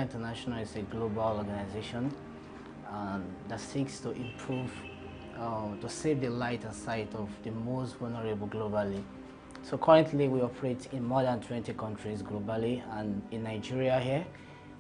International is a global organization that seeks to improve, to save the light and sight of the most vulnerable globally. So currently we operate in more than 20 countries globally, and in Nigeria here,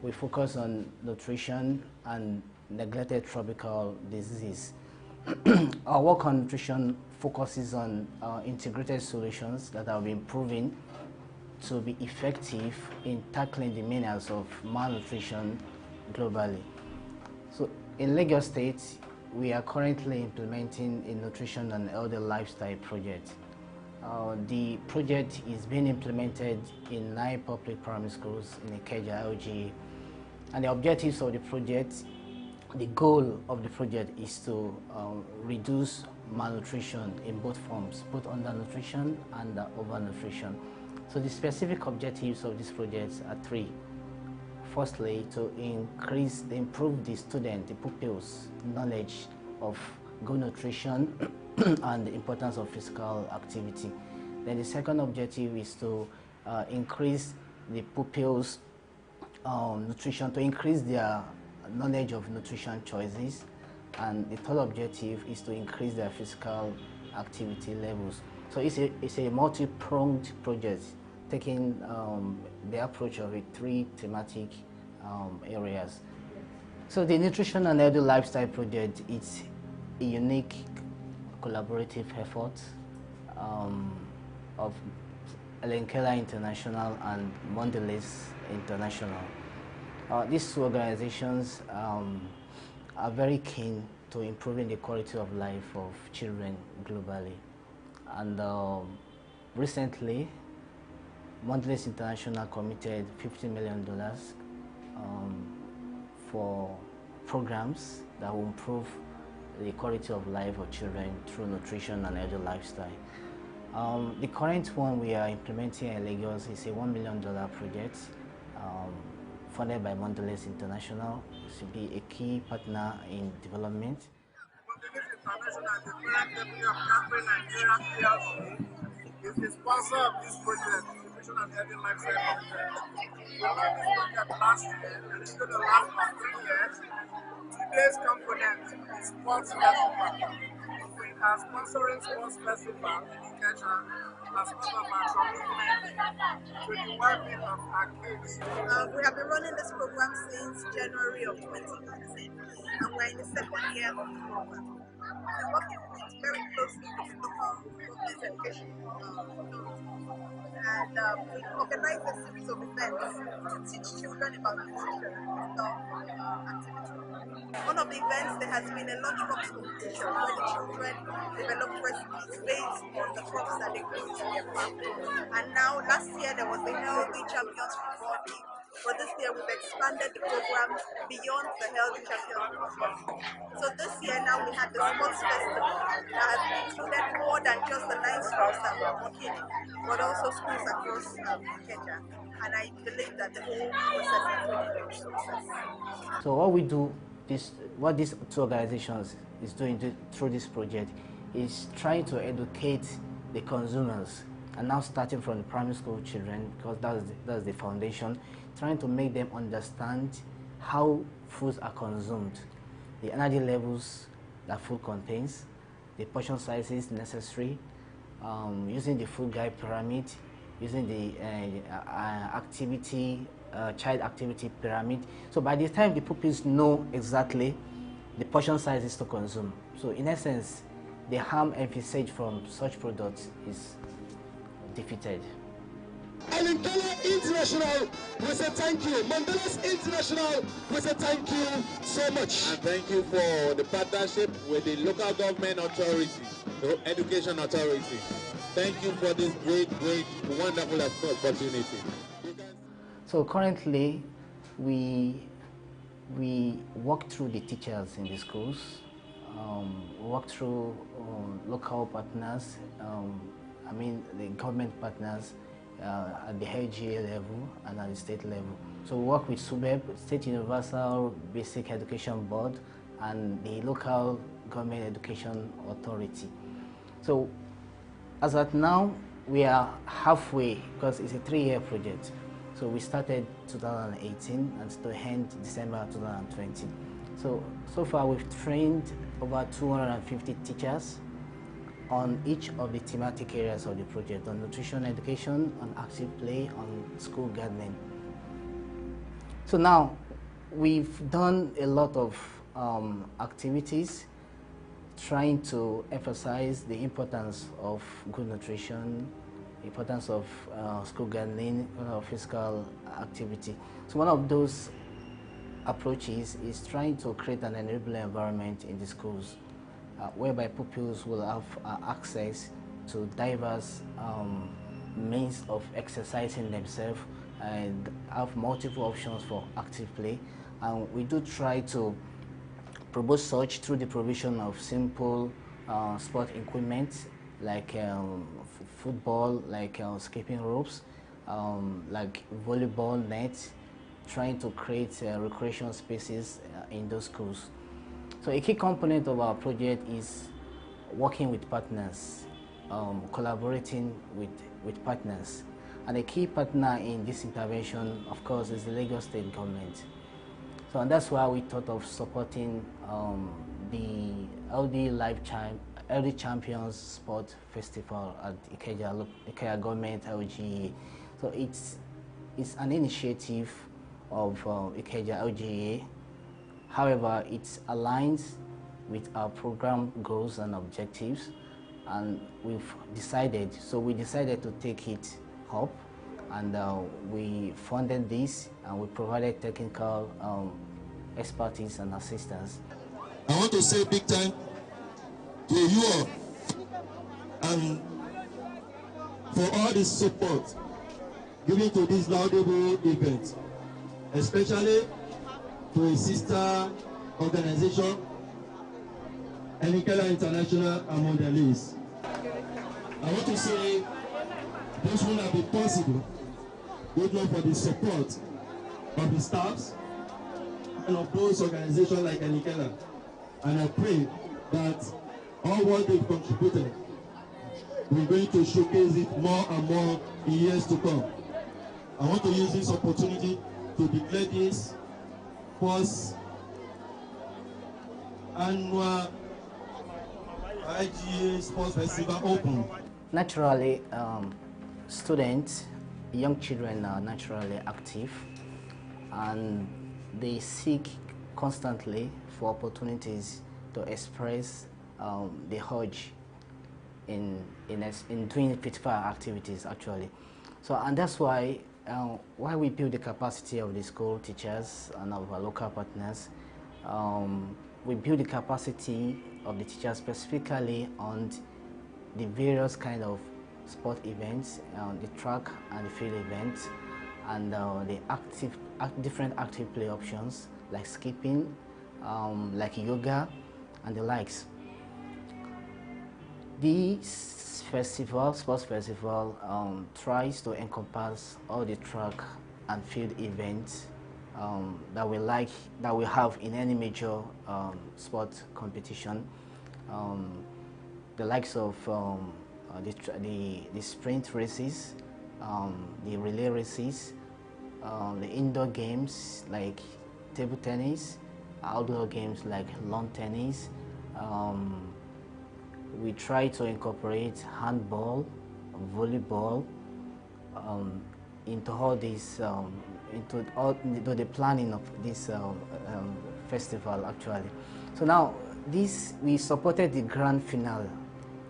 we focus on nutrition and neglected tropical diseases. Our work on nutrition focuses on integrated solutions that have been proven to be effective in tackling the menace of malnutrition globally. So in Lagos State, we are currently implementing a nutrition and healthy lifestyle project. The project is being implemented in 9 public primary schools in Ikeja, LGA. And the objectives of the project, the goal of the project is to reduce malnutrition in both forms, both undernutrition and overnutrition. So the specific objectives of this project are 3. Firstly, to improve the student, the pupils' knowledge of good nutrition and the importance of physical activity. Then the second objective is to increase the pupils' nutrition, to increase their knowledge of nutrition choices. And the third objective is to increase their physical activity levels. So it's a multi-pronged project, taking the approach of 3 thematic areas. So the Nutrition and Healthy Lifestyle Project is a unique collaborative effort of Keller International and Mondelez International. These 2 organizations are very keen to improving the quality of life of children globally. And recently, Mondelez International committed $50 million for programs that will improve the quality of life of children through nutrition and healthy lifestyle. The current one we are implementing in Lagos is a $1 million project funded by Mondelez International to be a key partner in development. Mondelez International, the parent company of Campaign Nigeria PLC, is the sponsor of this project, Nutrition and Healthy Lifestyle Project. We launched this project last year, and it's going to last for 3 years. Today's component is Sports Festival. We are sponsoring Sports Festival in Ikeja as part of our commitment to the well-being of our kids. We have been running this program since January of 2019, and we're in the 2nd year of the program. We're working very closely with the local government education and we organize a series of events to teach children about nutrition and physical activity. One of the events, there has been a lunchbox competition where the children developed recipes based on the crops that they grow in their farm. And now, last year there was the Healthy Champions Football League. But this year we've expanded the program beyond the Healthy Champions Football League. So this year now we had the Sports Festival that has included more than just the 9 schools that we're working in, but also schools across Kenya. And I believe that the whole process has really been a success. So what we do, what these 2 organizations is doing through this project is trying to educate the consumers, and now starting from the primary school children, because that's the foundation, trying to make them understand how foods are consumed, the energy levels that food contains, the portion sizes necessary, using the food guide pyramid, using the child activity pyramid. So by the time the pupils know exactly the portion sizes to consume, so in essence, the harm envisaged from such products is defeated. And Keller International, we say thank you. Mondelez International, we say thank you so much. And thank you for the partnership with the local government authority, the education authority. Thank you for this great, wonderful opportunity. So currently, we work through the teachers in the schools, work through local partners, the government partners at the LGA level and at the state level. So we work with SUBEB, State Universal Basic Education Board, and the local government education authority. So as at now, we are halfway, because it's a 3-year project. So we started 2018 and to end December 2020. So far we've trained over 250 teachers on each of the thematic areas of the project, on nutrition education, on active play, on school gardening. So now we've done a lot of activities trying to emphasize the importance of good nutrition, importance of school gardening, physical activity. So one of those approaches is trying to create an enabling environment in the schools whereby pupils will have access to diverse means of exercising themselves and have multiple options for active play. And we do try to promote such through the provision of simple sport equipment like football, like skipping ropes, like volleyball nets, trying to create recreation spaces in those schools. So a key component of our project is working with partners, collaborating with partners. And a key partner in this intervention, of course, is the Lagos State government. So and that's why we thought of supporting the LD Champions Sport Festival at Ikeja Government LGA. So it's an initiative of Ikeja LGA. However, it aligns with our program goals and objectives, and we decided to take it up, and we funded this, and we provided technical expertise and assistance. I want to say big thank to you all and for all the support given to this laudable event, especially to a sister organization, Keller International and Mondelez. I want to say this will not be possible if not for the support of the staffs and of those organizations like Keller. And I pray that all what they've contributed, we're going to showcase it more and more in years to come. I want to use this opportunity to declare this first annual IGA Sports Festival open. Naturally, students, young children are naturally active, and they seek constantly for opportunities to express the urge in doing particular activities actually. So and that's why we build the capacity of the school teachers and of our local partners. We build the capacity of the teachers specifically on the various kind of sport events, the track and the field events, and the different active play options like skipping, like yoga, and the likes. This festival, sports festival, tries to encompass all the track and field events that we have in any major sport competition. The likes of the sprint races, the relay races, the indoor games like table tennis, outdoor games like lawn tennis. We try to incorporate handball, volleyball into all these, into the planning of this festival actually. So now we supported the grand finale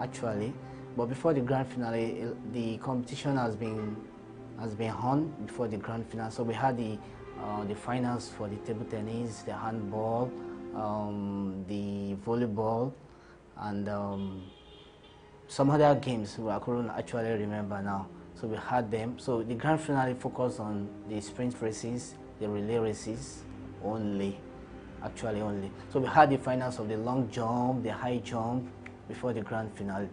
actually, but before the grand finale, the competition has been on before the grand finale. So we had the finals for the table tennis, the handball, the volleyball, and some other games I couldn't actually remember now. So we had them. So the grand finale focused on the sprint races, the relay races only, actually only. So we had the finals of the long jump, the high jump before the grand finale.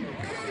Come on.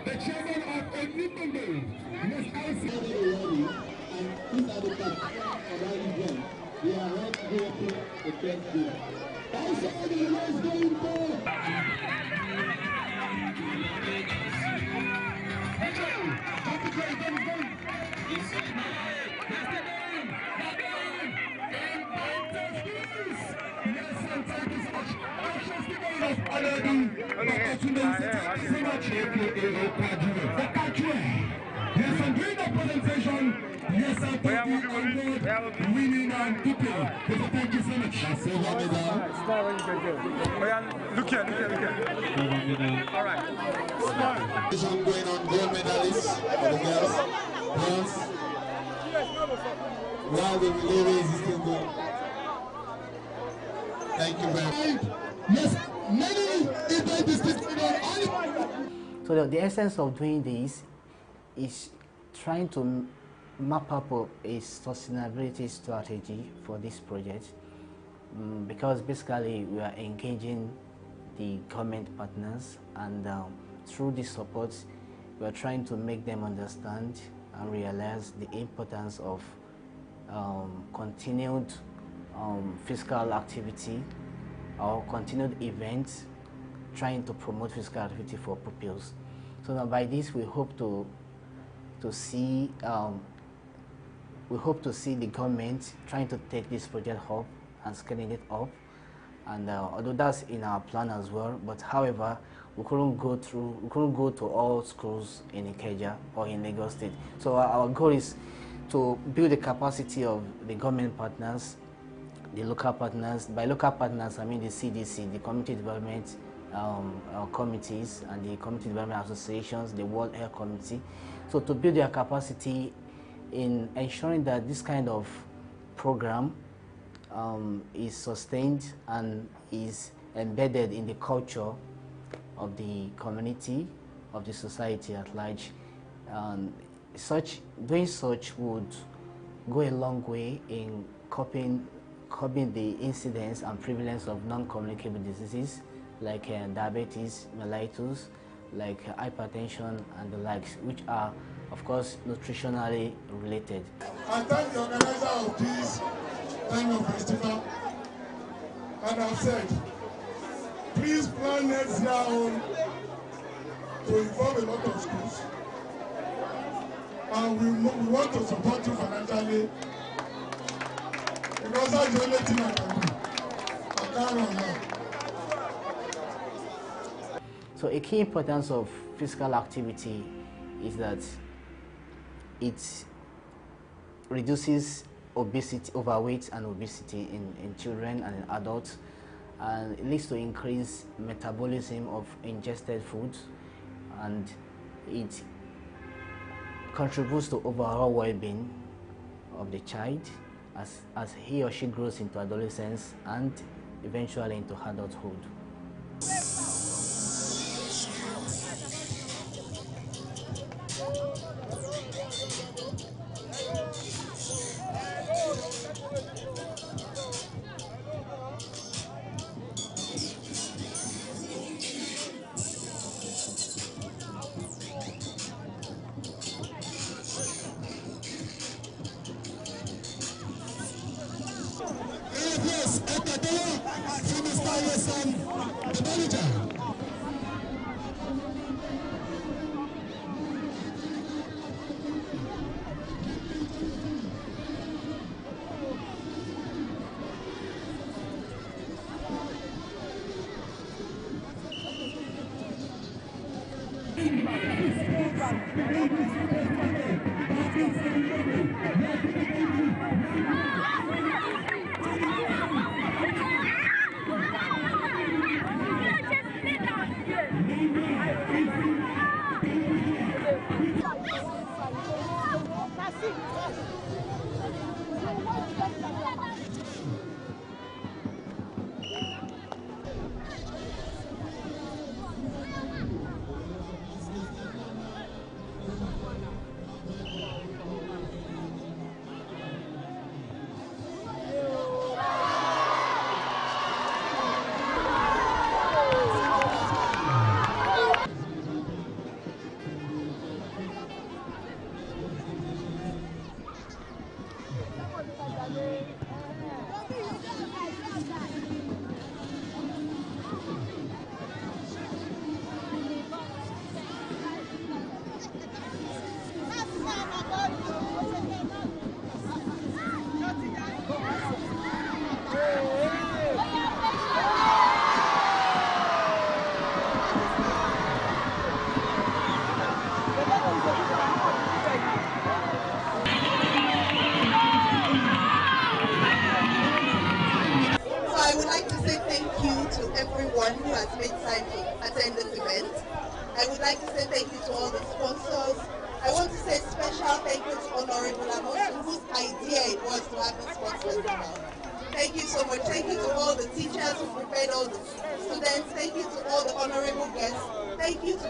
The chairman of Communicable. Yes, and these are the criteria for that event. They are not here to the best day. Also, the US going for. Yes, I'm doing the presentation. Yes, I'm winning and cooking. Thank you so much. Look here. All right. Competition going on, gold medalists for the girls. While the relay race is still going. Thank you very much. Yes, many events is going on. So the essence of doing this is trying to map up a sustainability strategy for this project, because basically we are engaging the government partners, and through this support we are trying to make them understand and realize the importance of continued physical activity or continued events trying to promote physical activity for pupils. So now by this we hope to see the government trying to take this project up and scaling it up, and although that's in our plan as well, but however we couldn't go to all schools in Ikeja or in Lagos State. So our goal is to build the capacity of the government partners, the local partners. By local partners, I mean the CDC, the community development committees, and the community development associations, the World Health Committee. So to build their capacity in ensuring that this kind of program is sustained and is embedded in the culture of the community, of the society at large. Doing such would go a long way in curbing the incidence and prevalence of non-communicable diseases like diabetes mellitus, like hypertension and the likes, which are of course nutritionally related. I thank the organizer of this kind of festival, and I've said, please plan next year on to involve a lot of schools, and we want to support you financially, because that's the only thing I can do. I can't run now. So a key importance of physical activity is that it reduces obesity, overweight and obesity in children and in adults, and it leads to increased metabolism of ingested foods, and it contributes to overall well-being of the child as he or she grows into adolescence and eventually into adulthood. Yes, the manager. who has made time to attend this event. I would like to say thank you to all the sponsors. I want to say special thank you to Honorable Amosu, whose idea it was to have this sports festival. Thank you so much. Thank you to all the teachers who prepared all the students. Thank you to all the honorable guests. Thank you to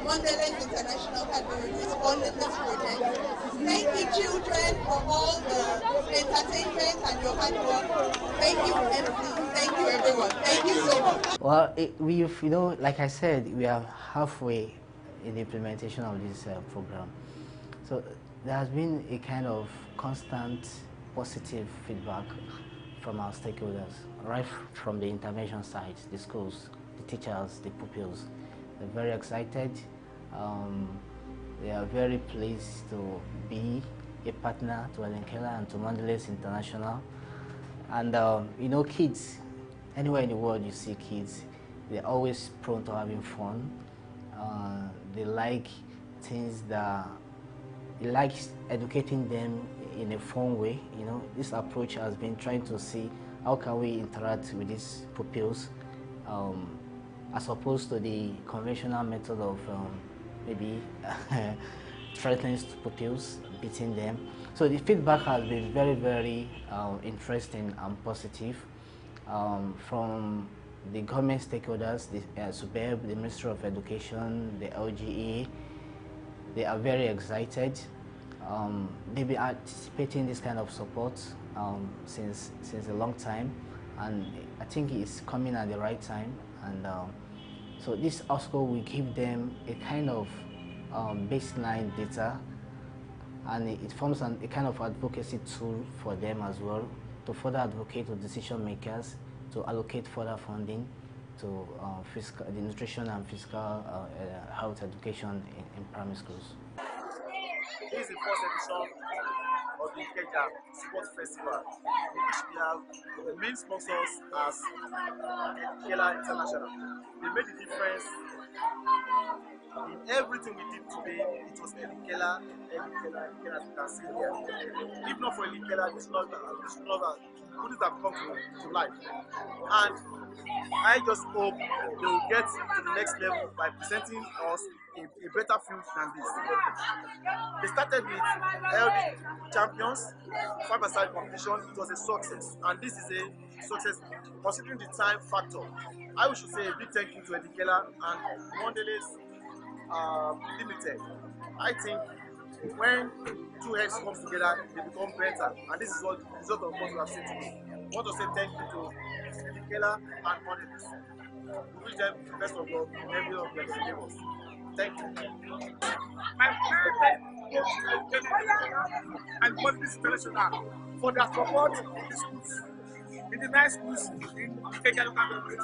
Mondelez International who funded this project. Thank you, children, for all the entertainment and your hard work. Thank you, MC. Thank you, everyone. Thank you so much. Well, like I said, we are halfway in the implementation of this program. So there has been a kind of constant positive feedback from our stakeholders, right from the intervention side, the schools, the teachers, the pupils. They're very excited. They are very pleased to be a partner to Keller and to Mondelez International. And kids, anywhere in the world you see kids, they're always prone to having fun. They like things that, they like educating them in a fun way. This approach has been trying to see how can we interact with these pupils as opposed to the conventional method of maybe threatening pupils, beating them. So the feedback has been very, very interesting and positive from the government stakeholders, the SUBEB, the Ministry of Education, the LGE. They are very excited. They've been anticipating this kind of support since a long time, and I think it's coming at the right time. And so this also will give them a kind of baseline data, and it forms a kind of advocacy tool for them as well to further advocate to decision makers to allocate further funding to the nutrition and physical health education in primary schools. This is the first edition of the Ikeja Sports Festival, in which we have the main sponsors as Keller International. They made the difference in everything we did today. It was Keller, as you can see here. If not for Keller, this wouldn't have come to life. And I just hope they will get to the next level by presenting us a better field than this. They started with healthy champions, 5-a-side competition. It was a success, and this is a success considering the time factor. I should say a big thank you to Keller and Mondelez Limited. I think when two heads come together, they become better, and this is what the result of what we have seen today. I want to say thank you to Keller and Mondelez. We wish them the best of luck in every of their endeavors. Thank you. My parents and Mondelez International for their support in the schools, in the nice schools in Kenya local government.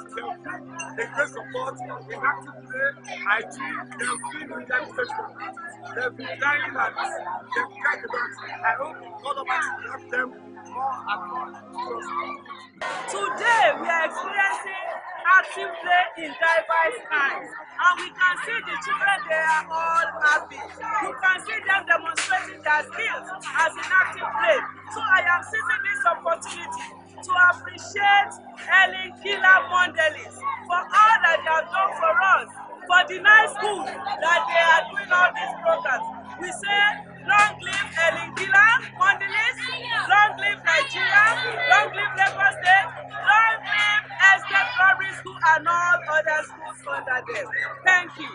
They great support in active play, hygiene, they've been in that session. They've been trying that they've tried the best. I hope God Almighty will help them more and more. Today we are experiencing active play in diverse kinds, and we can see the children, they are all happy. You can see them demonstrating their skills as in active play. So I am seizing this opportunity to appreciate Keller Mondelez for all that they have done for us, for the nice school that they are doing all these programs. We say long live Keller Mondelez, long live Nigeria, long live Lagos State, long live Estate Primary School and all other schools under them. Thank you.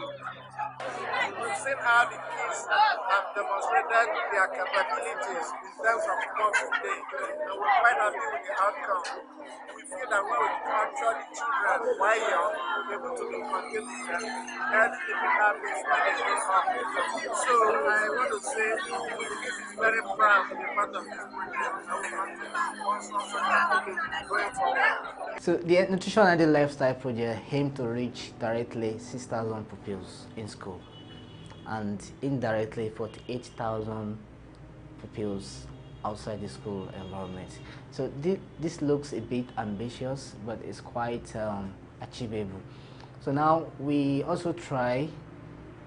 We've seen how the kids have demonstrated their capabilities in terms of sports today, and we're quite happy with the outcome. We feel that when we actually children while young, we're able to communicate with them, health, living habits, management of. So I want to say this is very proud to be part of this project, and we continue to sponsor going forward. So the Nutrition and the Lifestyle Project aims to reach directly 6,000 pupils in school and indirectly 48,000 pupils outside the school environment. So this looks a bit ambitious, but it's quite achievable. So now we also try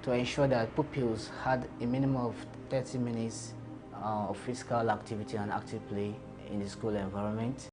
to ensure that pupils had a minimum of 30 minutes of physical activity and active play in the school environment.